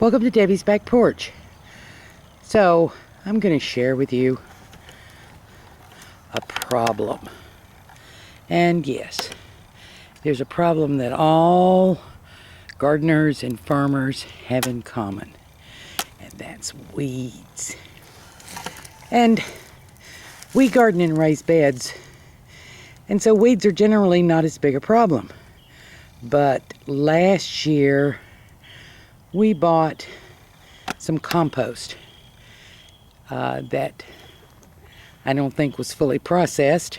Welcome to Debbie's Back Porch. So, I'm going to share with you a problem. And yes, there's a problem that all gardeners and farmers have in common. And that's weeds. And we garden in raised beds. And so weeds are generally not as big a problem. But last year, we bought some compost that I don't think was fully processed,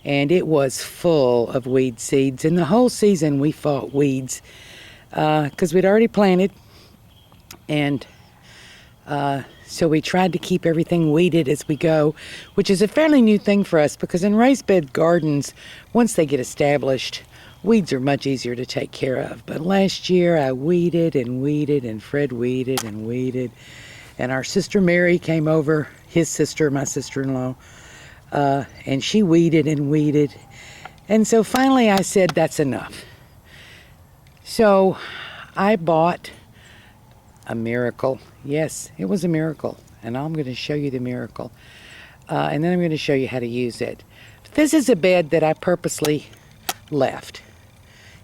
and it was full of weed seeds. And the whole season we fought weeds because we'd already planted, and so we tried to keep everything weeded as we go, which is a fairly new thing for us because in raised bed gardens, once they get established, weeds are much easier to take care of. But last year I weeded, and Fred weeded and weeded. And our sister Mary came over, his sister, my sister-in-law, and she weeded and weeded. And so finally I said, that's enough. So I bought a miracle. Yes, it was a miracle. And I'm going to show you the miracle. And then I'm going to show you how to use it. This is a bed that I purposely left.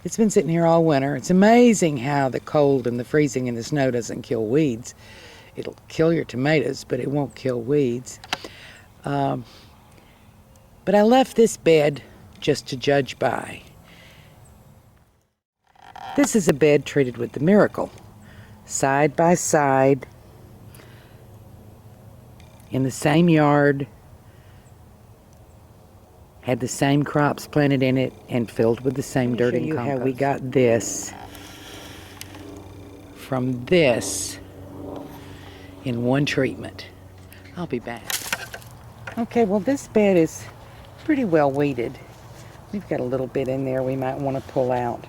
It's been sitting here all winter. It's amazing how the cold and the freezing and the snow doesn't kill weeds. It'll kill your tomatoes, but it won't kill weeds. But I left this bed just to judge by. This is a bed treated with the miracle. Side by side, in the same yard, had the same crops planted in it and filled with the same dirt and compost. How we got this from this in one treatment. I'll be back. Okay, well this bed is pretty well weeded. We've got a little bit in there we might want to pull out.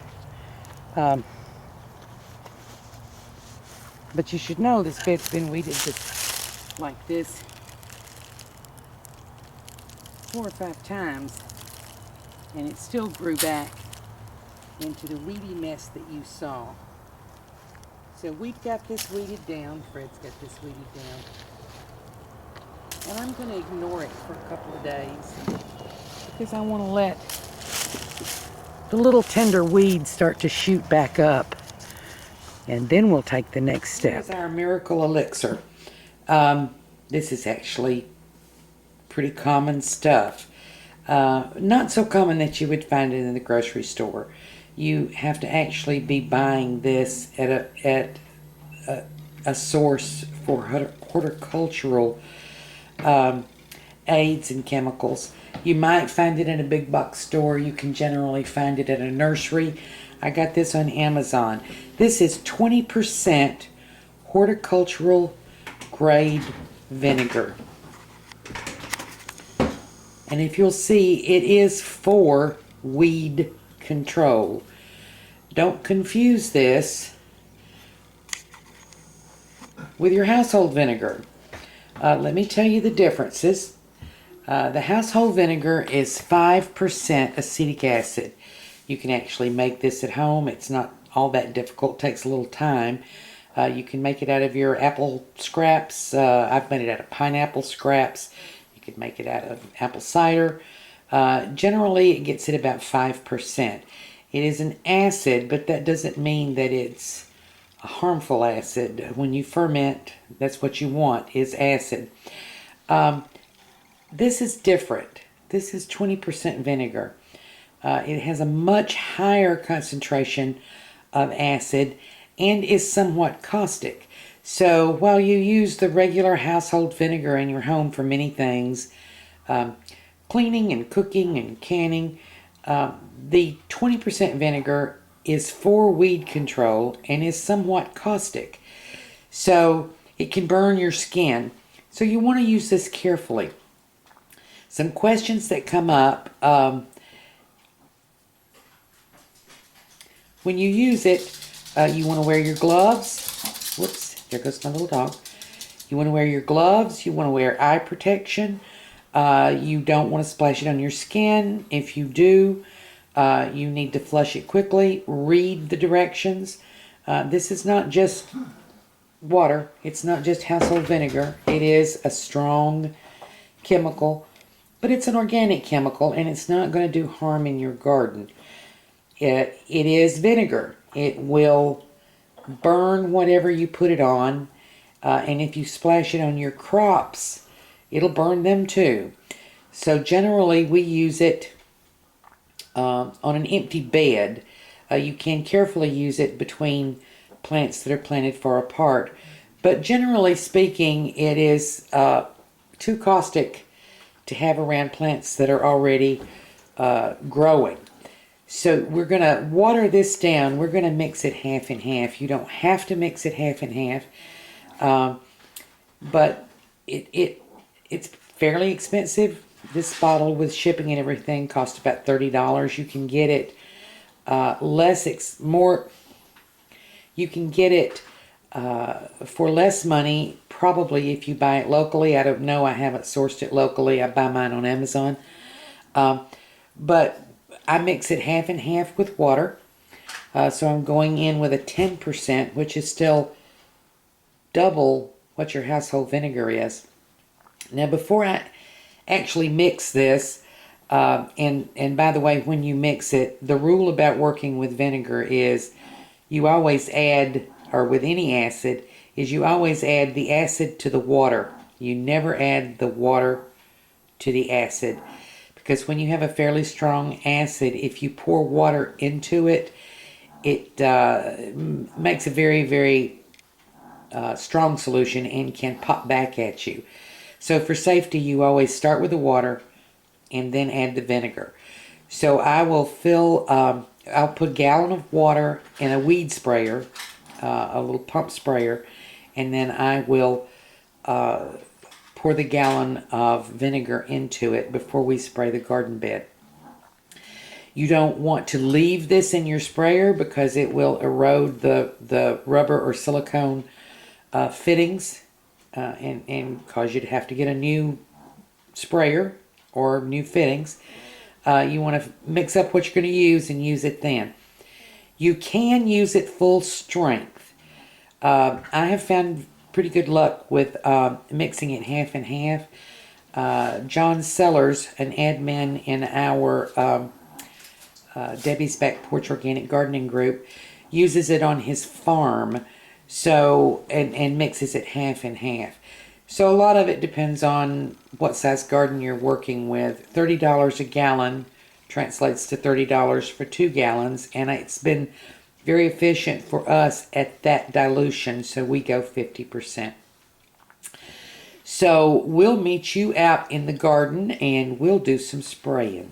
But you should know this bed's been weeded just like this 4 or 5 times, and it still grew back into the weedy mess that you saw. So we've got this weeded down. Fred's got this weeded down. And I'm going to ignore it for a couple of days because I want to let the little tender weeds start to shoot back up. And then we'll take the next step. Here's our miracle elixir. This is actually pretty common stuff. Not so common that you would find it in the grocery store. You have to actually be buying this at a source for horticultural aids and chemicals. You might find it in a big box store. You can generally find it at a nursery. I got this on Amazon. This is 20% horticultural grade vinegar. And if you'll see, it is for weed control. Don't confuse this with your household vinegar. Let me tell you the differences. The household vinegar is 5% acetic acid. You can actually make this at home. It's not all that difficult. It takes a little time. You can make it out of your apple scraps. I've made it out of pineapple scraps. You could make it out of apple cider. Generally, it gets at about 5%. It is an acid, but that doesn't mean that it's a harmful acid. When you ferment, that's what you want, is acid. This is different. This is 20% vinegar. It has a much higher concentration of acid and is somewhat caustic. So while you use the regular household vinegar in your home for many things, cleaning and cooking and canning, the 20% vinegar is for weed control and is somewhat caustic. So it can burn your skin. So you want to use this carefully. Some questions that come up. When you use it, you want to wear your gloves. Whoops, there goes my little dog. You want to wear your gloves. You want to wear eye protection. You don't want to splash it on your skin. If you do, you need to flush it quickly. Read the directions. This is not just water. It's not just household vinegar. It is a strong chemical, but it's an organic chemical, and it's not going to do harm in your garden. It is vinegar. It will burn whatever you put it on, and if you splash it on your crops, it'll burn them too. So generally we use it on an empty bed. You can carefully use it between plants that are planted far apart, but generally speaking, it is too caustic to have around plants that are already growing. So we're going to water this down. We're going to mix it half and half. You don't have to mix it half and half, but it's fairly expensive. This bottle with shipping and everything costs about $30. You can get it you can get it for less money, probably if you buy it locally. I don't know. I haven't sourced it locally. I buy mine on Amazon. But I mix it half and half with water. So I'm going in with a 10%, which is still double what your household vinegar is. Now, before I actually mix this, and by the way, when you mix it, the rule about working with vinegar is you always add, or with any acid, is you always add the acid to the water. You never add the water to the acid, because when you have a fairly strong acid, if you pour water into it, it makes a very, very strong solution and can pop back at you. So for safety, you always start with the water and then add the vinegar. So I will I'll put a gallon of water in a weed sprayer, a little pump sprayer, and then I will pour the gallon of vinegar into it before we spray the garden bed. You don't want to leave this in your sprayer because it will erode the rubber or silicone fittings and cause you to have to get a new sprayer or new fittings. You want to mix up what you're going to use and use it then. You can use it full strength. I have found pretty good luck with mixing it half and half. John Sellers, an admin in our Debbie's Back Porch Organic Gardening group, uses it on his farm, so and mixes it half and half. So a lot of it depends on what size garden you're working with. $30 a gallon translates to $30 for 2 gallons, and it's been very efficient for us at that dilution, so we go 50%. So we'll meet you out in the garden and we'll do some spraying.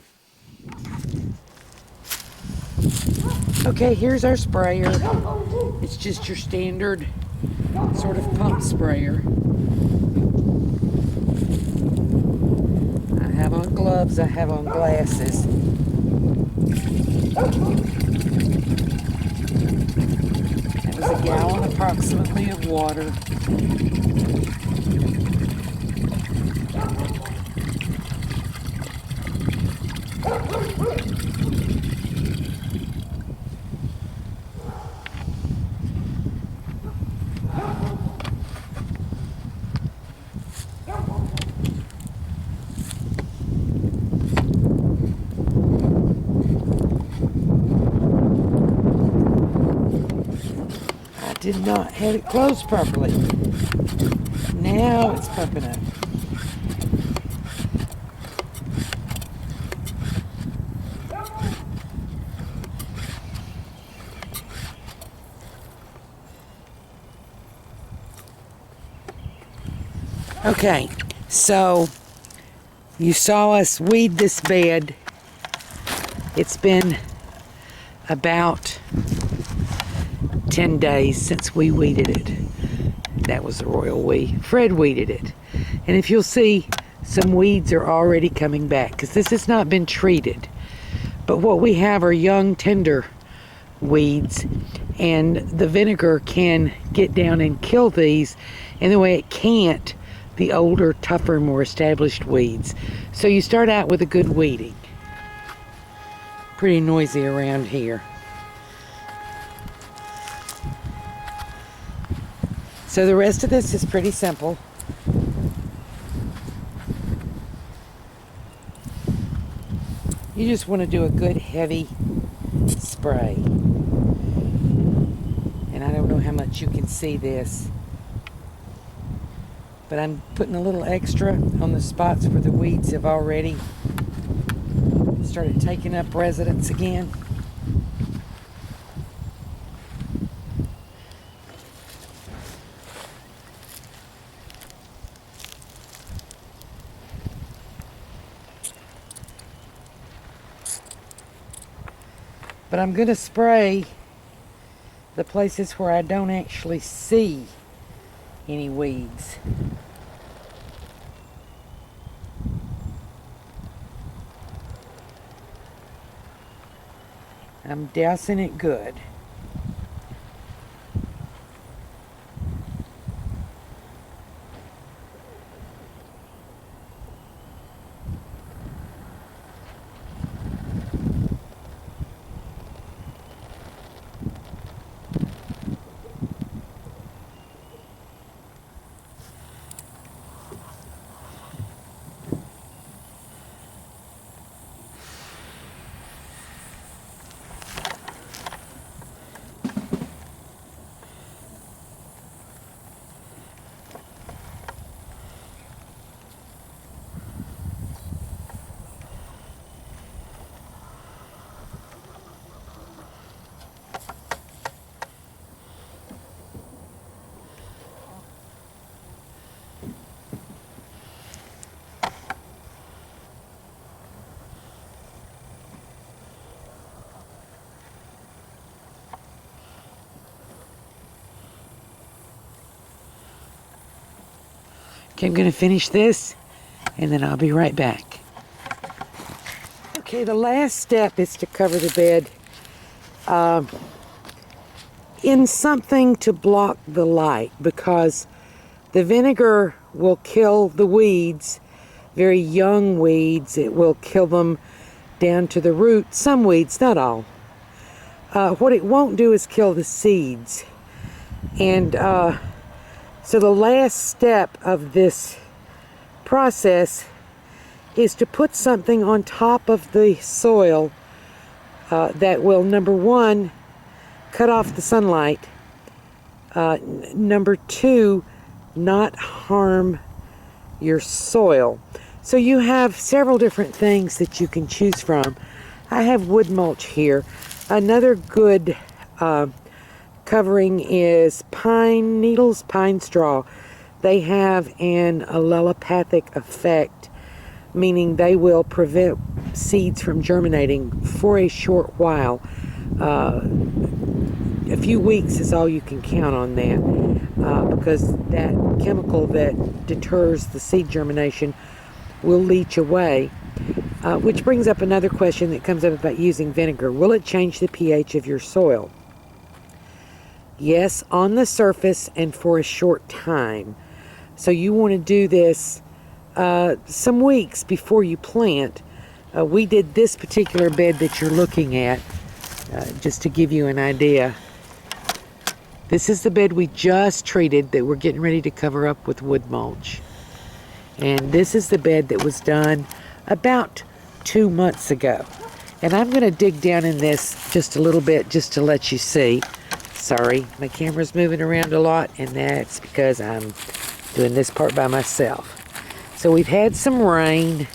Okay, here's our sprayer. It's just your standard sort of pump sprayer. I have on gloves, I have on glasses. That was a gallon approximately of water. Did not have it closed properly. Now it's pumping up. Okay, so you saw us weed this bed. It's been about 10 days since we weeded it. That was the royal we. Fred weeded it. And if you'll see, some weeds are already coming back because this has not been treated. But what we have are young, tender weeds, and the vinegar can get down and kill these in the way it can't the older, tougher, more established weeds. So you start out with a good weeding. Pretty noisy around here. So the rest of this is pretty simple. You just want to do a good heavy spray. And I don't know how much you can see this, but I'm putting a little extra on the spots where the weeds have already started taking up residence again. But I'm going to spray the places where I don't actually see any weeds. I'm dousing it good. Okay, I'm going to finish this and then I'll be right back. Okay, the last step is to cover the bed in something to block the light, because the vinegar will kill the weeds, very young weeds. It will kill them down to the root. Some weeds, not all. What it won't do is kill the seeds. And so the last step of this process is to put something on top of the soil that will, number one, cut off the sunlight, number two, not harm your soil. So you have several different things that you can choose from. I have wood mulch here. Another good covering is pine needles, pine straw. They have an allelopathic effect, meaning they will prevent seeds from germinating for a short while. A few weeks is all you can count on that, because that chemical that deters the seed germination will leach away. Which brings up another question that comes up about using vinegar. Will it change the pH of your soil? Yes, on the surface and for a short time. So you want to do this some weeks before you plant. We did this particular bed that you're looking at, just to give you an idea. This is the bed we just treated that we're getting ready to cover up with wood mulch. And this is the bed that was done about 2 months ago. And I'm going to dig down in this just a little bit just to let you see. Sorry, my camera's moving around a lot, and that's because I'm doing this part by myself. So we've had some rain.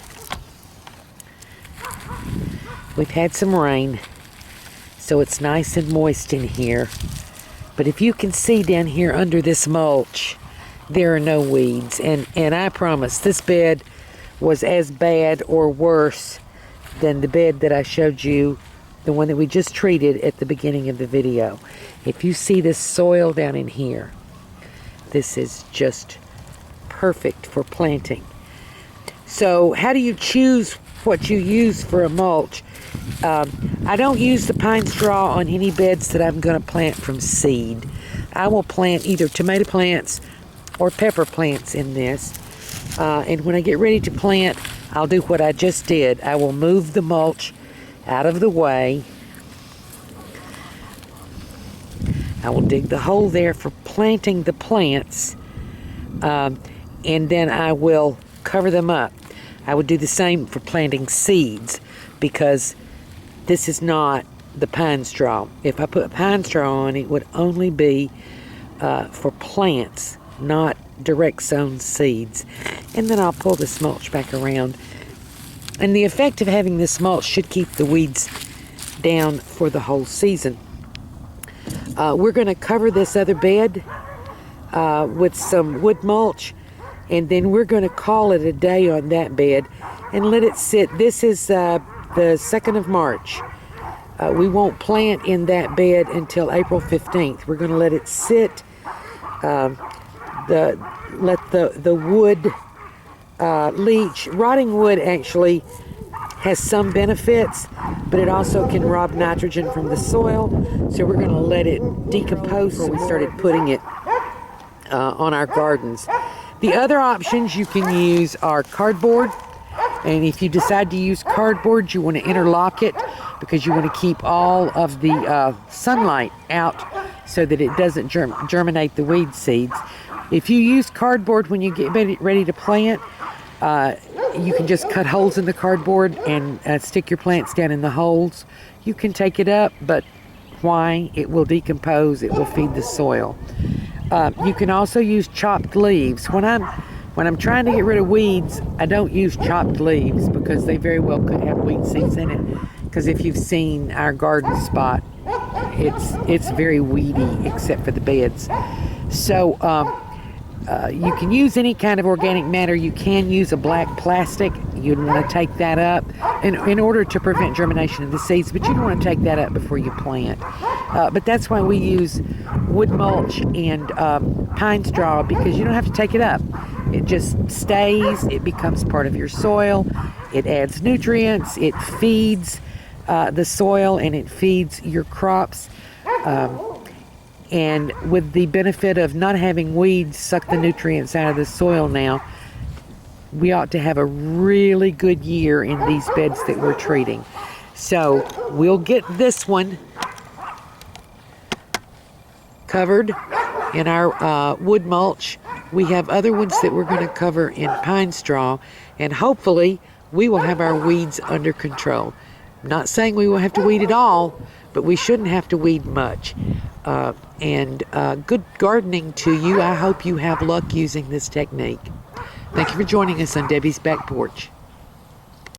So it's nice and moist in here. But if you can see down here under this mulch, there are no weeds. And I promise, this bed was as bad or worse than the bed that I showed you, the one that we just treated at the beginning of the video. If you see this soil down in here, this is just perfect for planting. So how do you choose what you use for a mulch? I don't use the pine straw on any beds that I'm going to plant from seed. I will plant either tomato plants or pepper plants in this. And when I get ready to plant, I'll do what I just did. I will move the mulch out of the way. I will dig the hole there for planting the plants, and then I will cover them up. I would do the same for planting seeds, because this is not the pine straw. If I put pine straw on, it would only be for plants, not direct sown seeds. And then I'll pull this mulch back around. And the effect of having this mulch should keep the weeds down for the whole season. We're going to cover this other bed with some wood mulch, and then we're going to call it a day on that bed and let it sit. This is the 2nd of March. We won't plant in that bed until April 15th. We're going to let it sit, let the wood leach. Rotting wood actually has some benefits, but it also can rob nitrogen from the soil. So we're going to let it decompose before we started putting it on our gardens. The other options you can use are cardboard. And if you decide to use cardboard, you want to interlock it, because you want to keep all of the sunlight out so that it doesn't germinate the weed seeds. If you use cardboard when you get ready to plant, you can just cut holes in the cardboard and stick your plants down in the holes. You can take it up, but why? It will decompose. It will feed the soil. You can also use chopped leaves. When I'm trying to get rid of weeds, I don't use chopped leaves, because they very well could have weed seeds in it. Because if you've seen our garden spot, it's very weedy except for the beds. So you can use any kind of organic matter. You can use a black plastic. You'd want to take that up in order to prevent germination of the seeds, but you don't want to take that up before you plant. But that's why we use wood mulch and pine straw, because you don't have to take it up. It just stays. It becomes part of your soil. It adds nutrients. It feeds the soil, and it feeds your crops. And with the benefit of not having weeds suck the nutrients out of the soil now, we ought to have a really good year in these beds that we're treating. So we'll get this one covered in our wood mulch. We have other ones that we're going to cover in pine straw, and hopefully we will have our weeds under control. I'm not saying we will have to weed it all, but we shouldn't have to weed much. And good gardening to you. I hope you have luck using this technique. Thank you for joining us on Debbie's Back Porch.